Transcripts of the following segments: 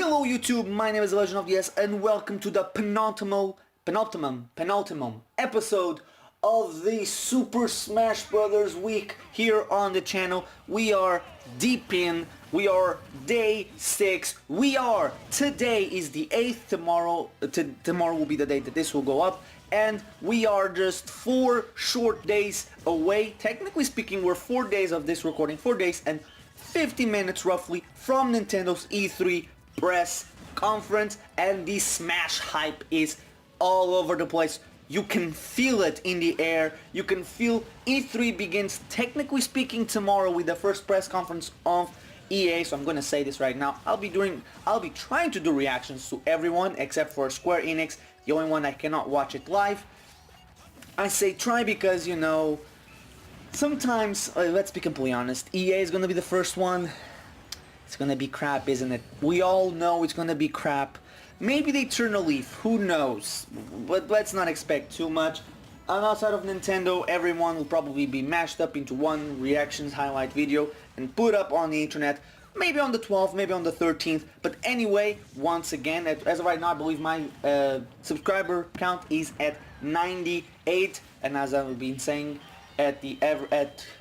Hello YouTube, my name is The Legend of the S and welcome to the penultimate episode of the Super Smash Bros. Week here on the channel. We are deep in, we are day 6, today is the 8th, tomorrow will be the day that this will go up, and we are just 4 short days away. Technically speaking, we're 4 days of this recording, 4 days and 50 minutes roughly from Nintendo's E3 press conference, and the Smash hype is all over the place. You can feel it in the air. You can feel E3 begins technically speaking tomorrow with the first press conference of EA. So I'm gonna say this right now. I'll be trying to do reactions to everyone except for Square Enix, the only one I cannot watch it live. I say try because, you know, sometimes, let's be completely honest, EA is gonna be the first one. It's gonna be crap, isn't it? We all know it's gonna be crap. Maybe they turn a leaf, who knows? But let's not expect too much. And outside of Nintendo, everyone will probably be mashed up into one reactions highlight video and put up on the internet. Maybe on the 12th, maybe on the 13th. But anyway, once again, as of right now, I believe my subscriber count is at 98. And as I've been saying at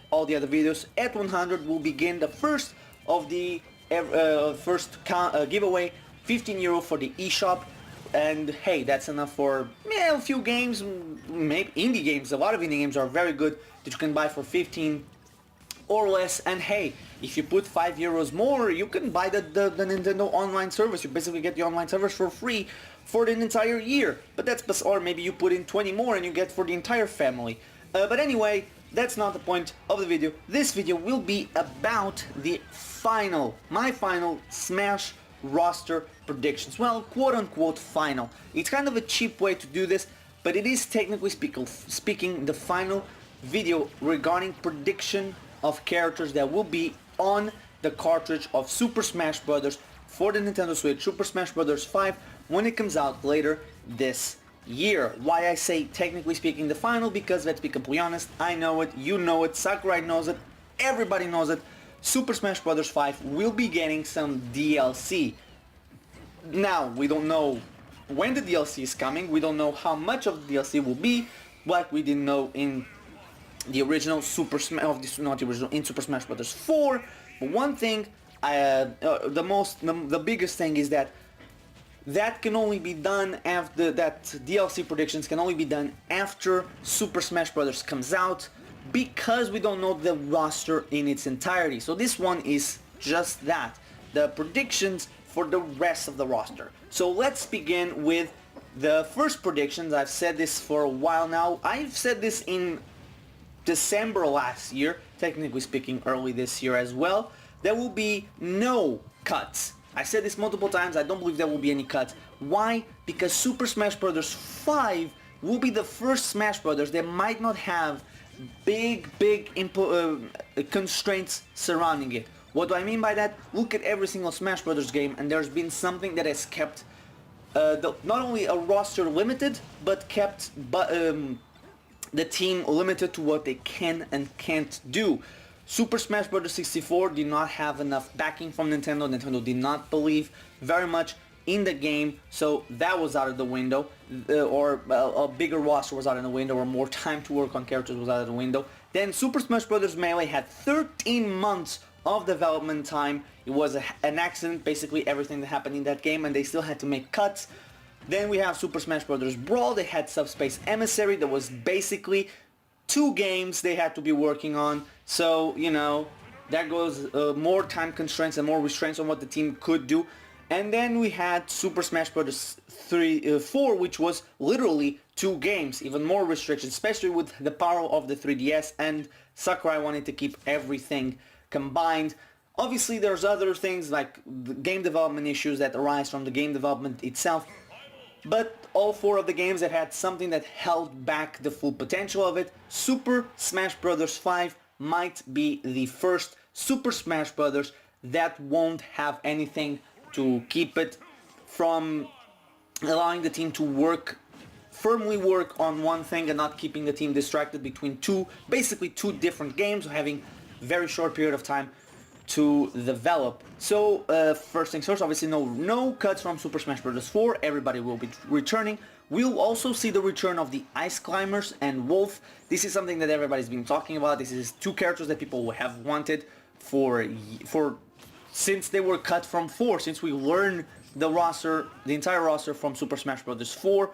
all the other videos, at 100 will begin the first of the giveaway, €15 for the eShop, and hey, that's enough for a few games, maybe indie games. A lot of indie games are very good that you can buy for 15 or less, and hey, if you put €5 more, you can buy the Nintendo online service. You basically get the online service for free for the entire year. But that's, or maybe you put in 20 more and you get for the entire family. But anyway, that's not the point of the video. This video will be about the my final Smash roster predictions. Well, quote-unquote final. It's kind of a cheap way to do this, but it is technically speaking the final video regarding prediction of characters that will be on the cartridge of Super Smash Bros. For the Nintendo Switch, Super Smash Bros. 5, when it comes out later this year. Why I say technically speaking the final? Because let's be completely honest, I know it, you know it, Sakurai knows it, everybody knows it. Super Smash Bros. 5 will be getting some DLC. Now, we don't know when the DLC is coming, we don't know how much of the DLC will be, like we didn't know in the original Super Smash, in Super Smash Bros. 4. But one thing, the biggest thing is that can only be done after, that DLC predictions can only be done after Super Smash Bros. Comes out, because we don't know the roster in its entirety. So this one is just that, the predictions for the rest of the roster. So let's begin with the first predictions. I've said this for a while now. I've said this in December last year, technically speaking early this year as well. There will be no cuts. I said this multiple times, I don't believe there will be any cuts. Why? Because Super Smash Bros. 5 will be the first Smash Bros. That might not have big constraints surrounding it. What do I mean by that? Look at every single Smash Bros. Game, and there's been something that has kept not only a roster limited, but kept the team limited to what they can and can't do. Super Smash Bros. 64 did not have enough backing from Nintendo. Nintendo did not believe very much in the game, so that was out of the window, or a bigger roster was out of the window, or more time to work on characters was out of the window. Then Super Smash Bros. Melee had 13 months of development time. It was an accident, basically everything that happened in that game, and they still had to make cuts. Then we have Super Smash Bros. Brawl. They had Subspace Emissary. That was basically 2 games they had to be working on. So, you know, that goes more time constraints and more restraints on what the team could do. And then we had Super Smash Bros. 4, which was literally 2 games, even more restrictions, especially with the power of the 3DS, and Sakurai wanted to keep everything combined. Obviously, there's other things like the game development issues that arise from the game development itself, but all 4 of the games that had something that held back the full potential of it, Super Smash Bros. 5 might be the first Super Smash Bros. That won't have anything to keep it from allowing the team to firmly work on one thing and not keeping the team distracted between basically two different games, having very short period of time to develop. So first things first, obviously no cuts from Super Smash Bros. 4. Everybody will be returning. We'll also see the return of the Ice Climbers and Wolf. This is something that everybody's been talking about. This is two characters that people have wanted for since they were cut from 4, since we learned the entire roster from Super Smash Bros. 4.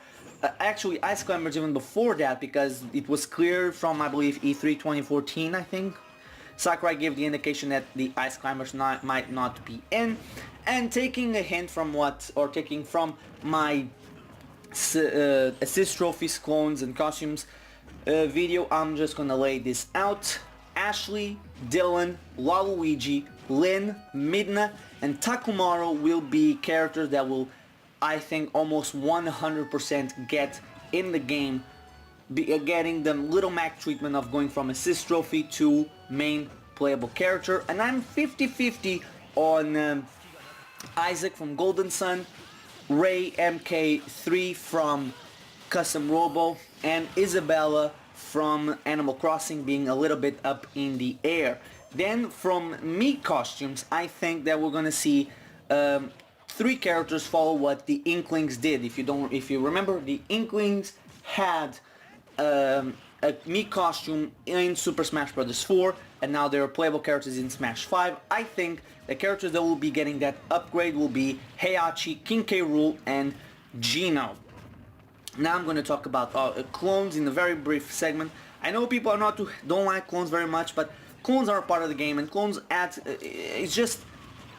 Actually, Ice Climbers even before that, because it was clear from, I believe, E3 2014, I think. Sakurai gave the indication that the Ice Climbers might not be in. And taking a hint from taking from my assist trophies, clones, and costumes video, I'm just gonna lay this out. Ashley, Dylan, Waluigi, Lyn, Midna, and Takumaru will be characters that will, I think, almost 100% get in the game, getting the Little Mac treatment of going from assist trophy to main playable character. And I'm 50-50 on Isaac from Golden Sun, Ray MK3 from Custom Robo, and Isabella from Animal Crossing being a little bit up in the air. Then from me costumes, I think that we're gonna see 3 characters follow what the Inklings did. If you remember, the Inklings had a Mii costume in Super Smash Bros. 4, and now they're playable characters in Smash 5. I think the characters that will be getting that upgrade will be Heihachi, King K. Rool, and Gino. Now I'm going to talk about clones in a very brief segment. I know people don't like clones very much, but clones are a part of the game, and clones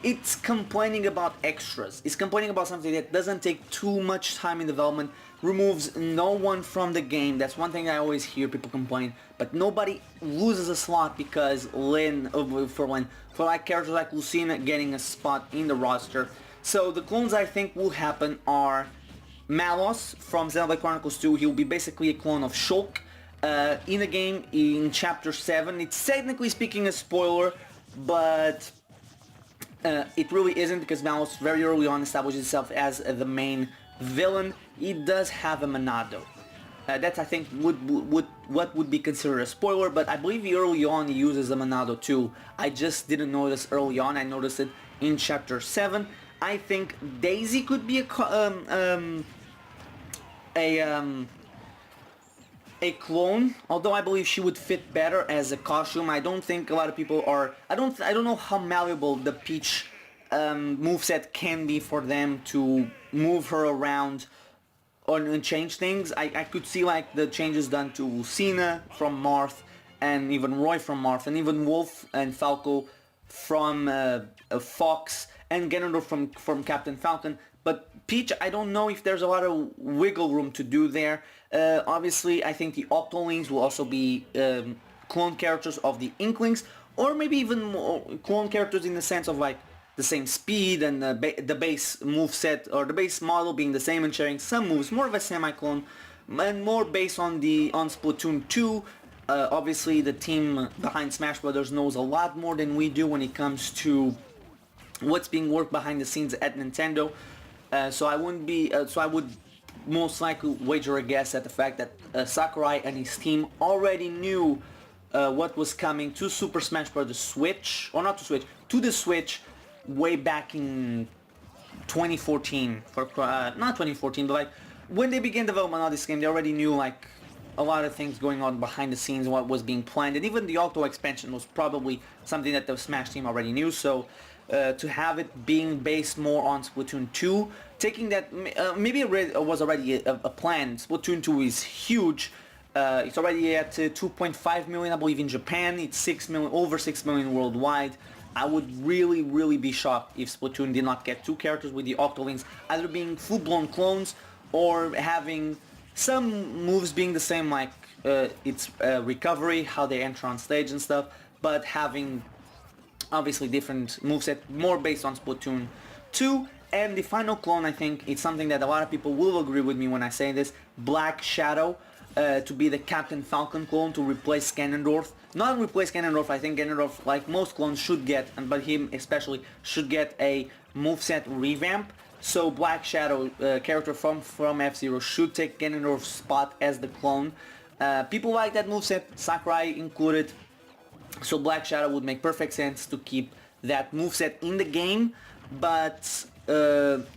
it's complaining about extras. It's complaining about something that doesn't take too much time in development, removes no one from the game. That's one thing I always hear people complain. But nobody loses a slot because for like characters like Lucina getting a spot in the roster. So the clones I think will happen are Malos from Xenoblade Chronicles 2. He'll be basically a clone of Shulk. In the game, in Chapter 7, it's technically speaking a spoiler, but it really isn't, because Malos very early on establishes itself as the main villain. It does have a Monado. That's, I think, what would be considered a spoiler, but I believe early on he uses a Monado too. I just didn't notice early on. I noticed it in Chapter 7. I think Daisy could be a clone, although I believe she would fit better as a costume. I don't think a lot of people are. I don't know how malleable the Peach moveset can be for them to move her around and change things. I could see like the changes done to Lucina from Marth, and even Roy from Marth, and even Wolf and Falco from Fox, and Ganondorf from Captain Falcon. But Peach, I don't know if there's a lot of wiggle room to do there. Obviously, I think the Octolings will also be clone characters of the Inklings, or maybe even more clone characters in the sense of like the same speed and the base moveset, or the base model being the same and sharing some moves, more of a semi-clone, and more based on Splatoon 2. Obviously, the team behind Smash Brothers knows a lot more than we do when it comes to what's being worked behind the scenes at Nintendo. So I would most likely wager a guess at the fact that Sakurai and his team already knew what was coming to Super Smash Bros. Switch, or not to Switch, to the Switch way back in 2014. Not 2014, but like when they began development of this game, they already knew like a lot of things going on behind the scenes, what was being planned, and even the Octo expansion was probably something that the Smash team already knew. So to have it being based more on Splatoon 2, taking that, maybe it was already a plan. Splatoon 2 is huge. It's already at 2.5 million, I believe, in Japan. It's 6 million, over 6 million worldwide. I would really be shocked if Splatoon did not get 2 characters with the Octolings, either being full-blown clones or having some moves being the same, like its recovery, how they enter on stage and stuff, but having obviously different moveset, more based on Splatoon 2. And the final clone, I think, it's something that a lot of people will agree with me when I say this, Black Shadow, to be the Captain Falcon clone, to replace Ganondorf. Not replace Ganondorf, I think Ganondorf, like most clones, should get, but him especially, should get a moveset revamp. So Black Shadow, character from F-Zero, should take Ganondorf's spot as the clone. People like that moveset, Sakurai included. So Black Shadow would make perfect sense to keep that moveset in the game, but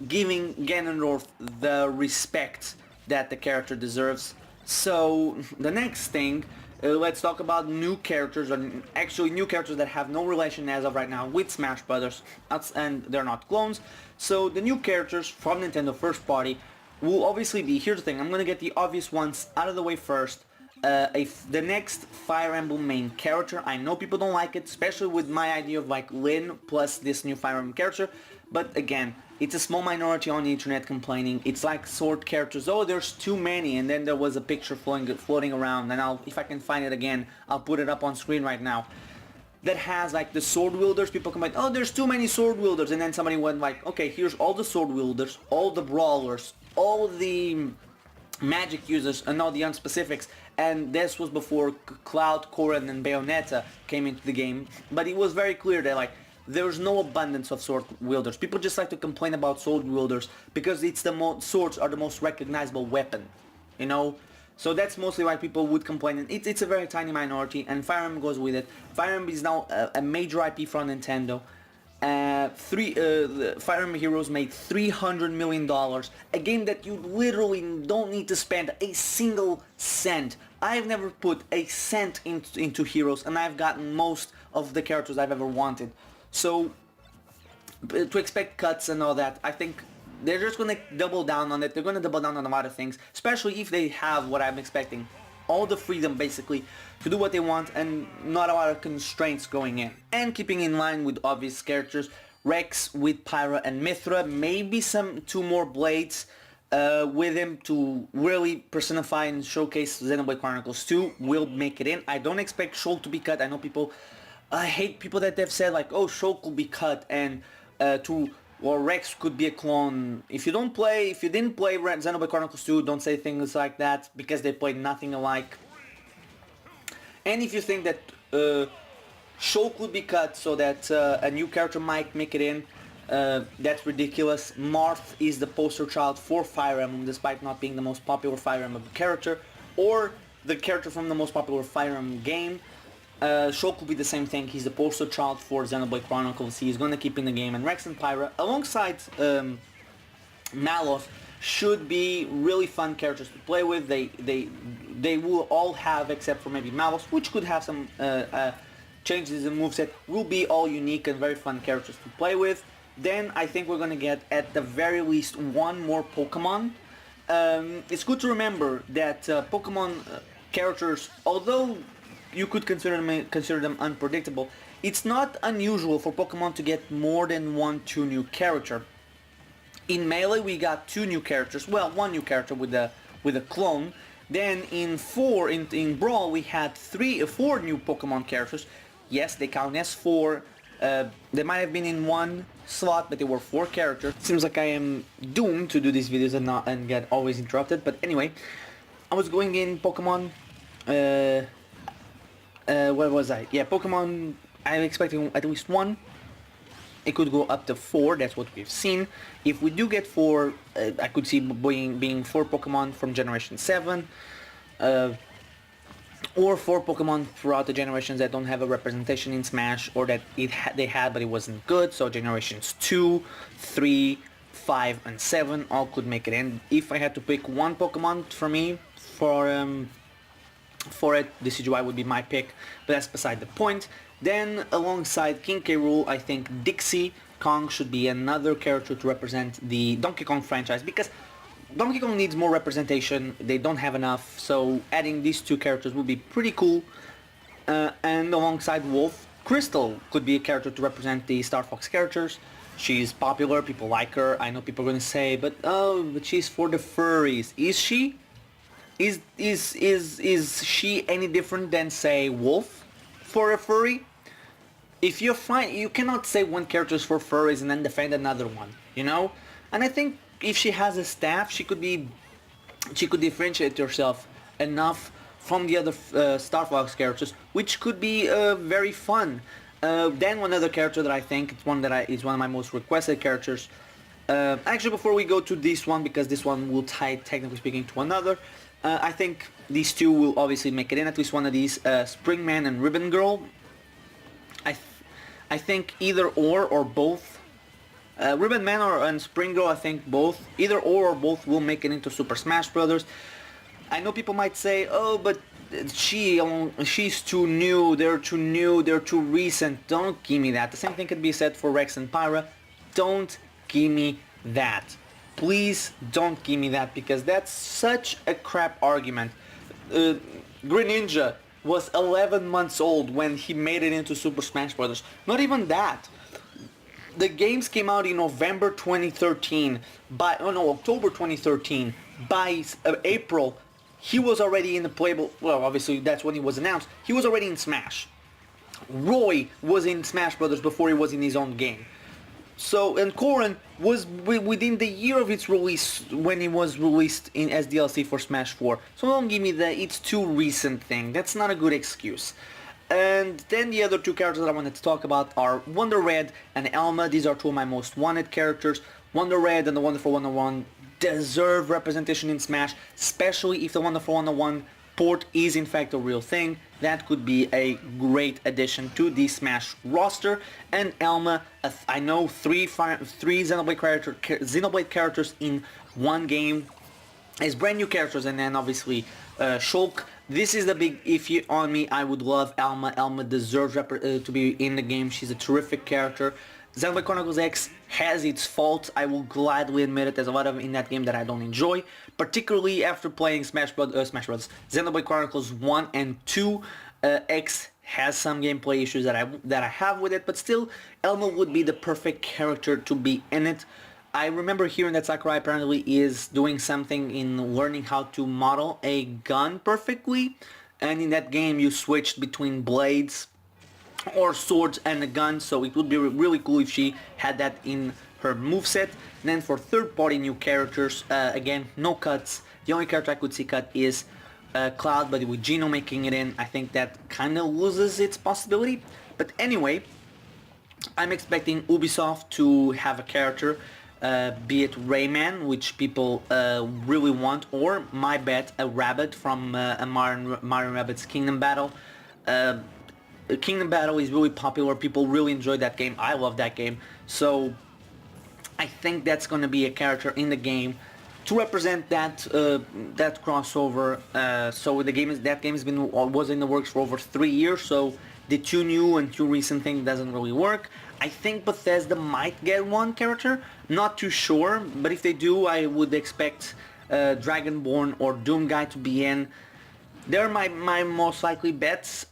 giving Ganondorf the respect that the character deserves. So the next thing, let's talk about new characters, or actually new characters that have no relation as of right now with Smash Brothers, and they're not clones. So the new characters from Nintendo first party will obviously be, here's the thing, I'm gonna get the obvious ones out of the way first. The next Fire Emblem main character. I know people don't like it, especially with my idea of like Lyn plus this new Fire Emblem character, but again, it's a small minority on the internet complaining. It's like sword characters, oh there's too many, and then there was a picture floating around, and if I can find it again, I'll put it up on screen right now, that has like the sword wielders. People complain, oh there's too many sword wielders, and then somebody went like, okay, here's all the sword wielders, all the brawlers, all the magic users, and all the unspecifics. And this was before Cloud, Corrin, and Bayonetta came into the game, but it was very clear that like there's no abundance of sword wielders. People just like to complain about sword wielders because it's swords are the most recognizable weapon, you know. So that's mostly why people would complain. It's a very tiny minority, and Fire Emblem goes with it. Fire Emblem is now a major IP from Nintendo. Fire Emblem Heroes made $300 million, a game that you literally don't need to spend a single cent. I've never put a cent into Heroes, and I've gotten most of the characters I've ever wanted. So to expect cuts and all that, I think they're just going to double down on it. They're going to double down on a lot of things, especially if they have what I'm expecting. All the freedom basically to do what they want and not a lot of constraints going in. And keeping in line with obvious characters, Rex with Pyra and Mithra, maybe two more blades with him to really personify and showcase Xenoblade Chronicles 2 will make it in. I don't expect Shulk to be cut. I know people, I hate people that have said like, oh Shulk will be cut and or Rex could be a clone. If you didn't play Xenoblade Chronicles 2, don't say things like that because they played nothing alike. And if you think that Shulk would be cut so that a new character might make it in, that's ridiculous. Marth is the poster child for Fire Emblem, despite not being the most popular Fire Emblem character, or the character from the most popular Fire Emblem game. Shulk will be the same thing. He's the poster child for Xenoblade Chronicles. He's gonna keep in the game, and Rex and Pyra, alongside Malos, should be really fun characters to play with. They will all have, except for maybe Malos, which could have some changes in moveset, will be all unique and very fun characters to play with. Then I think we're gonna get at the very least one more Pokemon. It's good to remember that Pokemon characters, although you could consider them unpredictable, it's not unusual for Pokemon to get more than 2 new character. In Melee we got 2 new characters, well 1 new character with a clone. Then in Brawl we had 4 new Pokemon characters. Yes, they count as 4. They might have been in 1 slot, but they were 4 characters. Seems like I am doomed to do these videos and get always interrupted. But anyway, I was going in Pokemon. Where was I? Yeah, Pokemon, I'm expecting at least 1. It could go up to 4, that's what we've seen. If we do get 4, I could see being 4 Pokemon from Generation 7. Or 4 Pokemon throughout the generations that don't have a representation in Smash, or that they had but it wasn't good. So Generations 2, 3, 5, and 7 all could make it in. If I had to pick 1 Pokemon for me, for it, this is why would be my pick, but that's beside the point. Then alongside King K. Rool, I think Dixie Kong should be another character to represent the Donkey Kong franchise, because Donkey Kong needs more representation. They don't have enough, so adding these 2 characters would be pretty cool. And alongside Wolf, Crystal could be a character to represent the Star Fox characters. She's popular, people like her. I know people are gonna say, but she's for the furries. Is she? Is she any different than, say, Wolf for a furry? If you cannot say one character is for furries and then defend another one, you know? And I think if she has a staff, she could differentiate herself enough from the other Star Fox characters, which could be very fun. Then one other character that I think is one of my most requested characters. Actually, before we go to this one, because this one will tie, technically speaking, to another, I think these 2 will obviously make it in, at least one of these, Springman and Ribbon Girl. I think either or both. Ribbon Man and Spring Girl, I think both. Either or both will make it into Super Smash Brothers. I know people might say, oh, but she's too new, they're too recent. Don't give me that. The same thing could be said for Rex and Pyra. Don't give me that. Please don't give me that, because that's such a crap argument. Green Ninja was 11 months old when he made it into Super Smash Bros. Not even that. The games came out in November 2013. October 2013. By April, he was already in the playable. Well, obviously that's when he was announced. He was already in Smash. Roy was in Smash Brothers before he was in his own game. So, and Corrin was within the year of its release when it was released as DLC for Smash 4. So don't give me the it's too recent thing. That's not a good excuse. And then the other two characters that I wanted to talk about are Wonder Red and Elma. These are two of my most wanted characters. Wonder Red and the Wonderful 101 deserve representation in Smash, especially if the Wonderful 101 port is in fact a real thing. That could be a great addition to the Smash roster. And Elma, I know three Xenoblade characters in one game as brand new characters, and then obviously Shulk. This is the big if you on me. I would love Elma. Elma deserves to be in the game. She's a terrific character. Xenoblade Chronicles X has its faults. I will gladly admit it. There's a lot of in that game that I don't enjoy, particularly after playing Smash Bros. Xenoblade Chronicles 1 and 2. X has some gameplay issues that I have with it, but still, Elma would be the perfect character to be in it. I remember hearing that Sakurai apparently is doing something in learning how to model a gun perfectly, and in that game you switched between blades or swords and a gun, so it would be really cool if she had that in her moveset. And then for third-party new characters, again, no cuts. The only character I could see cut is Cloud, but with Geno making it in, I think that kind of loses its possibility. But anyway, I'm expecting Ubisoft to have a character, be it Rayman, which people really want, or my bet, a rabbit from Mario Rabbids Kingdom Battle. Kingdom Battle is really popular. People really enjoy that game. I love that game. So I think that's going to be a character in the game to represent that that crossover. So the game was in the works for over 3 years. So the too new and too recent thing doesn't really work. I think Bethesda might get one character. Not too sure, but if they do, I would expect Dragonborn or Doomguy to be in. They're my most likely bets.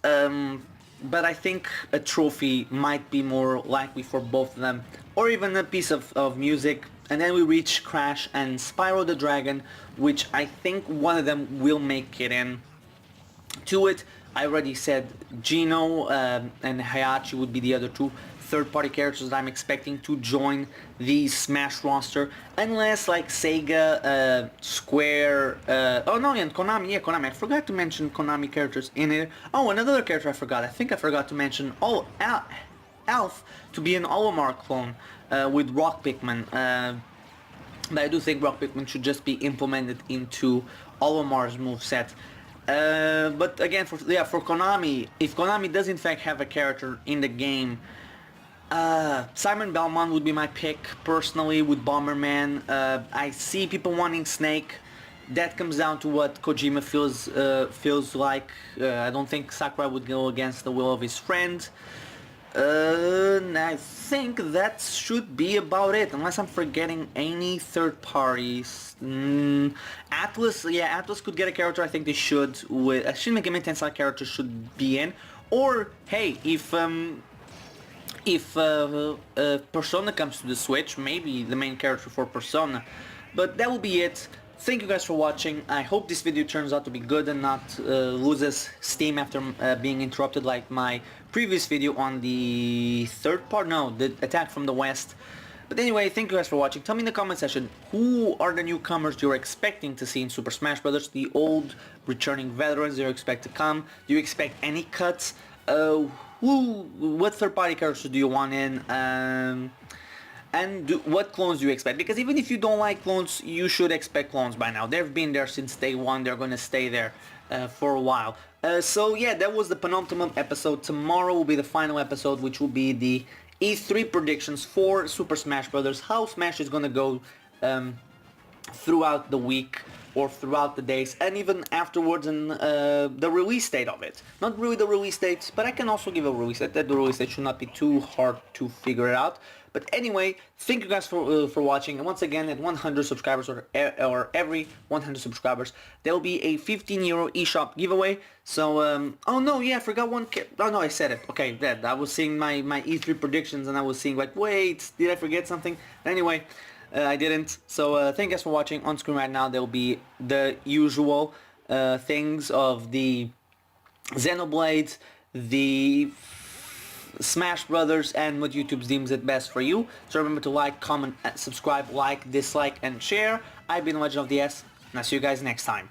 But I think a trophy might be more likely for both of them, or even a piece of music. And then we reach Crash and Spyro the Dragon, which I think one of them will make it in to it. I already said Geno and Hayachi would be the other two third-party characters that I'm expecting to join the Smash roster, unless like Sega, Square, oh no, and Konami, yeah, Konami, I forgot to mention Konami characters in it. Oh, another character I forgot, I think I forgot to mention, Alf to be an Olimar clone with Rock Pikmin, but I do think Rock Pikmin should just be implemented into Olimar's moveset. But again, for Konami, if Konami does in fact have a character in the game, Simon Belmont would be my pick personally with Bomberman. I see people wanting Snake. That comes down to what Kojima feels like. I don't think Sakurai would go against the will of his friend. I think that should be about it, unless I'm forgetting any third parties. Atlas, yeah, Atlas could get a character. I think they should. With Shin Megami Tensei character should be in. Or hey, if Persona comes to the Switch, maybe the main character for Persona. But that will be it. Thank you guys for watching. I hope this video turns out to be good and not loses steam after being interrupted like my previous video on the the attack from the west. But anyway, thank you guys for watching. Tell me in the comment section, who are the newcomers you're expecting to see in Super Smash Bros? The old returning veterans you expect to come? Do you expect any cuts? What third-party characters do you want in? And what clones do you expect? Because even if you don't like clones, you should expect clones by now. They've been there since day one. They're going to stay there. for a while. So yeah, that was the penultimate episode. Tomorrow will be the final episode, which will be the E3 predictions for Super Smash Bros. How Smash is gonna go throughout the week or throughout the days, and even afterwards, and the release date of it. Not really the release date, but I can also give a release date. That the release date should not be too hard to figure it out. But anyway, thank you guys for watching, and once again, at 100 subscribers or every 100 subscribers, there will be a 15 euro eShop giveaway. So oh no, yeah, I forgot one. Oh no, I said it. Okay, that I was seeing my E3 predictions, and I was seeing like, wait, did I forget something? Anyway. I didn't. So thank you guys for watching. On screen right now there will be the usual things of the Xenoblade, the Smash Brothers, and what YouTube deems it best for you. So remember to like, comment, subscribe, like, dislike, and share. I've been Legend of the S, and I'll see you guys next time.